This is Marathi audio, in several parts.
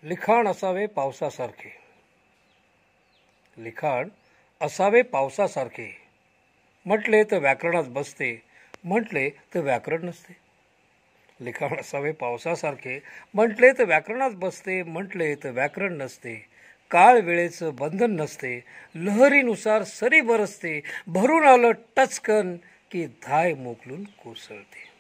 लिखाण असावे पावसासारखे. लिखाण असावे पावसासारखे. म्हटले तर व्याकरणात बसते, म्हटले तर व्याकरण नसते. लिखाण असावे पावसासारखे. म्हटले तर व्याकरणात बसते, म्हटले तर व्याकरण नसते. काळ वेळेचं बंधन नसते, लहरीनुसार सरी बरसते. भरून आलं टचकन की धाय मोकलून कोसळते.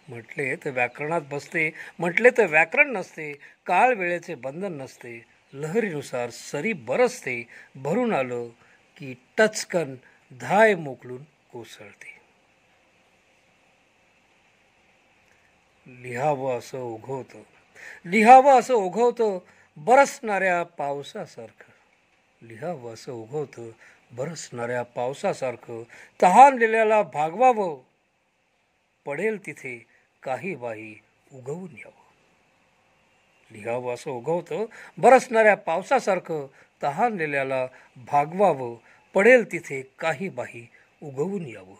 म्हटले तर व्याकरणात बसते, म्हटले तर व्याकरण नसते. काळ वेळेचे बंधन नसते, लहरीनुसार सरी बरसते. भरून आलं की टचकन धाय मोकलून कोसळते. लिहावं असं ओघवतं, लिहावं असं ओघवतं बरसणाऱ्या पावसासारखं. लिहावं असं ओघवतं बरसणाऱ्या पावसासारखं. तहानलेल्याला भागवावं, पडेल तिथे काही बाही उगवून यावं. लिहावं असं ओघवतं बरसणाऱ्या पावसासारखं. तहानलेल्याला भागवावं, पडेल तिथे काही बाही उगवून यावं.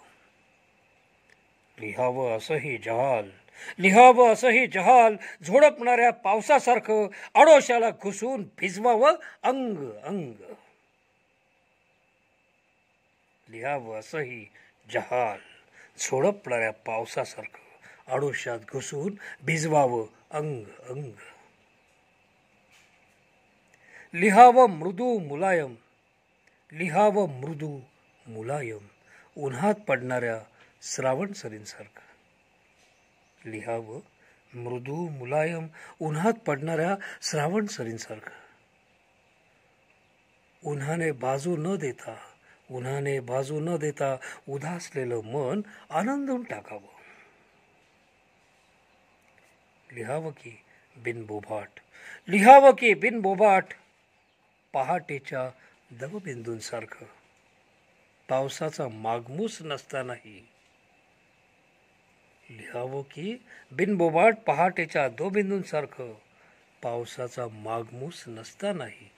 लिहावं असंही जहाल, लिहावं असंही जहाल. झोडपणाऱ्या पावसासारखं आडोशाला घुसून भिजवावं अंग अंग. लिहावं असंही जहाल. झोडपणाऱ्या पावसासारखं आडोशात घुसून भिजवावं अंग अंग. लिहावं मृदू मुलायम, लिहावं मृदू मुलायम. उन्हात पडणाऱ्या श्रावण सरींसारखं. लिहावं मृदू मुलायम. उन्हात पडणाऱ्या श्रावण सरींसारखं. उन्हाने बाजू न देता, उन्हाने बाजू न देता उदासलेलं मन आनंदून टाकावं. लिहावं की बिनबोभाट, लिहावं की बिनबोभाट. पहाटेच्या दवबिंदूंसारखं. पावसाचा मागमूस नसतानाही. लिहावं की बिनबोभाट. पहाटेच्या दवबिंदूंसारखं. पावसाचा मागमूस नसतानाही.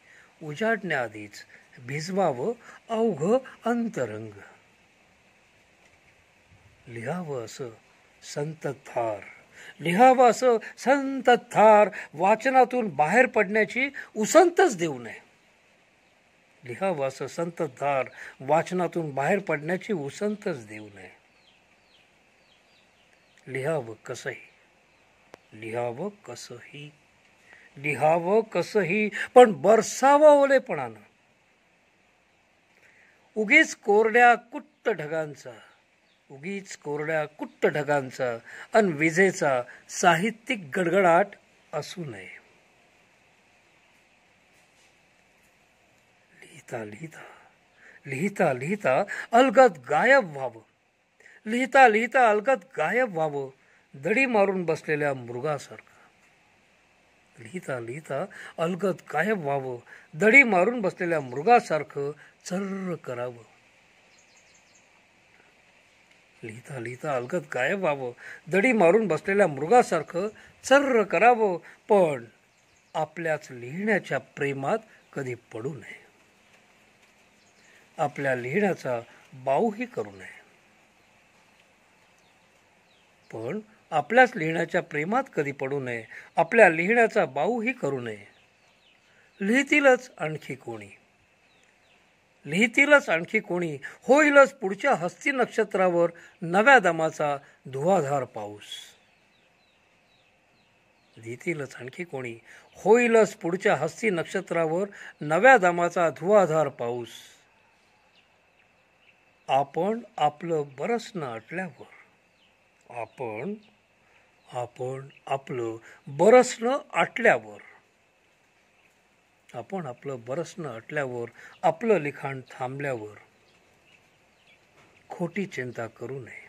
उजाडण्याआधीच भिजवावं अवघं अंतरंग. लिहावं असं संततधार, लिहावं असं संततधार. वाचनातून बाहेर पडण्याची उसंतच देऊ नये. लिहावं असं संततधार. वाचनातून बाहेर पडण्याची उसंतच देऊ नये. लिहावं कसंही, लिहावं कसंही, लिहावं कसंही, पण बरसावं ओलेपणानं. उगीच कोरड्या कुट्ट ढगांचा, उगीच कोरड्या कुट्ट ढगांचा अन विजेचा साहित्यिक गडगडाट असू नये. लिहिता लिहिता, लिहिता लिहिता अलगद गायब व्हावं. लिहिता लिहिता अलगद गायब व्हावं दडी मारून बसलेल्या मृगासारखं. लिहिता लिहिता अलगद गायब व्हावं दडी मारून बसलेल्या मृगासारखं चर्र करावं. लिहिता लिहिता अलगद गायब व्हावं दडी मारून बसलेल्या मृगासारखं चर्र करावं. पण आपल्याच लिहिण्याच्या प्रेमात कधी पडू नये. आपल्या लिहिण्याचा बाऊही करू नये. पण आपल्याच लिहिण्याच्या प्रेमात कधी पडू नये. आपल्या लिहिण्याचा बाऊही करू नये. लिहितीलच आणखी कोणी, लिहितीलच आणखी कोणी. होईलच पुढच्या हस्ती नक्षत्रावर नव्या दमाचा धुवाधार पाऊस. लिहितीलच आणखी कोणी. होईलच पुढच्या हस्ती नक्षत्रावर नव्या दमाचा धुवाधार पाऊस. आपण आपलं बरसणं आटल्यावर, आपण आपलं बरसणं आटल्यावर, आपण आपलं बरसणं आटल्यावर, आपलं लिखाण थांबल्यावर खोटी चिंता करू नये.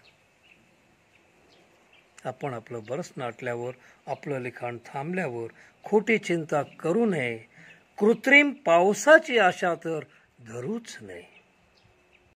आपण आपलं बरसणं आटल्यावर, आपलं लिखाण थांबल्यावर खोटी चिंता करू नये. कृत्रिम पावसाची आशा तर धरूच नये.